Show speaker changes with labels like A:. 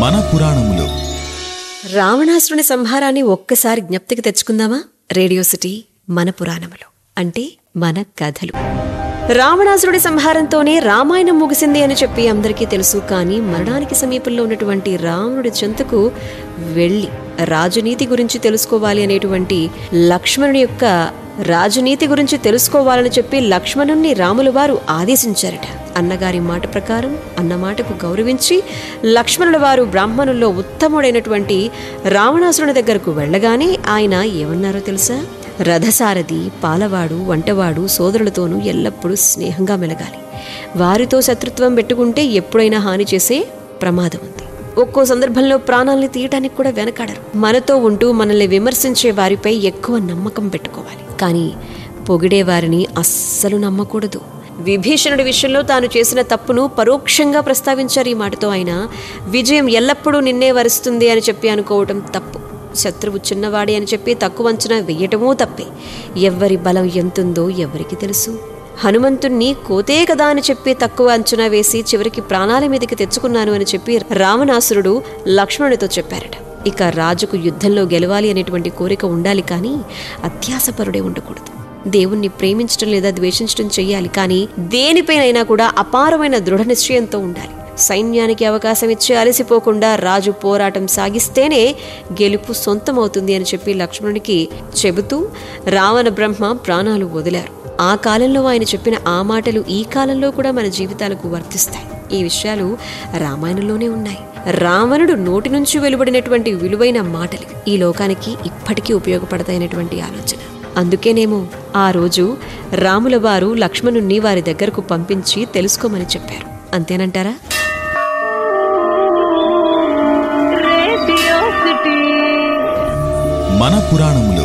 A: మన పురాణములు.
B: రావణాసురుని సంహారాన్ని ఒక్కసారి జ్ఞప్తికి తెచ్చుకుందామా? రేడియో సిటీ మన పురాణములు అంటే మన కథలు. రావణాసురుడి సంహారంతోనే రామాయణం ముగిసింది అని చెప్పి అందరికీ తెలుసు. కానీ మరణానికి సమీపంలో ఉన్నటువంటి రావణుడి చెంతకు వెళ్లి రాజనీతి గురించి తెలుసుకోవాలి అనేటువంటి లక్ష్మణుని యొక్క రాజనీతి గురించి తెలుసుకోవాలని చెప్పి లక్ష్మణుణ్ణి రాముల వారు ఆదేశించారట. అన్నగారి మాట ప్రకారం అన్న మాటకు గౌరవించి లక్ష్మణుల వారు బ్రాహ్మణుల్లో ఉత్తముడైనటువంటి రావణాసురుని దగ్గరకు వెళ్ళగానే ఆయన ఏమన్నారో తెలుసా? రథసారథి, పాలవాడు, వంటవాడు సోదరులతోనూ ఎల్లప్పుడూ స్నేహంగా మెలగాలి. వారితో శత్రుత్వం పెట్టుకుంటే ఎప్పుడైనా హాని చేసే ప్రమాదం ఉంది. ఒక్కో సందర్భంలో ప్రాణాలని తీయటానికి కూడా వెనకాడరు. మనతో ఉంటూ మనల్ని విమర్శించే వారిపై ఎక్కువ నమ్మకం పెట్టుకోవాలి, కానీ పొగిడే వారిని అస్సలు నమ్మకూడదు. విభీషణుడి విషయంలో తాను చేసిన తప్పును పరోక్షంగా ప్రస్తావించారు. ఈ మాటతో ఆయన విజయం ఎల్లప్పుడూ నిన్నే వరిస్తుంది అని చెప్పి అనుకోవటం తప్పు. శత్రువు చిన్నవాడి అని చెప్పి తక్కువ అంచనా వెయ్యటమూ తప్పే. ఎవ్వరి బలం ఎంతుందో ఎవరికి తెలుసు? హనుమంతుణ్ణి కోతే కదా అని చెప్పి తక్కువ అంచనా వేసి చివరికి ప్రాణాల మీదకి తెచ్చుకున్నాను అని చెప్పి రావణాసురుడు లక్ష్మణుడితో చెప్పారట. ఇక రాజుకు యుద్ధంలో గెలవాలి అనేటువంటి కోరిక ఉండాలి, కానీ అత్యాసపరుడే ఉండకూడదు. దేవుణ్ణి ప్రేమించడం లేదా ద్వేషించడం చెయ్యాలి, కానీ దేనిపైనైనా కూడా అపారమైన దృఢ నిశ్చయంతో ఉండాలి. సైన్యానికి అవకాశం ఇచ్చి అలసిపోకుండా రాజు పోరాటం సాగిస్తేనే గెలుపు సొంతమవుతుంది అని చెప్పి లక్ష్మణునికి చెబుతూ రావణ బ్రహ్మ ప్రాణాలు వదిలారు. ఆ కాలంలో ఆయన చెప్పిన ఆ మాటలు ఈ కాలంలో కూడా మన జీవితాలకు వర్తిస్తాయి. ఈ విషయాలు రామాయణంలోనే ఉన్నాయి. రావణుడు నోటి నుంచి వెలువడినటువంటి విలువైన మాటలు ఈ లోకానికి ఇప్పటికీ ఉపయోగపడతాయనేటువంటి ఆలోచన. అందుకేనేమో ఆ రోజు రాముల వారు లక్ష్మణుణ్ణి వారి దగ్గరకు పంపించి తెలుసుకోమని చెప్పారు. అంతేనంటారా?
A: మన పురాణములు.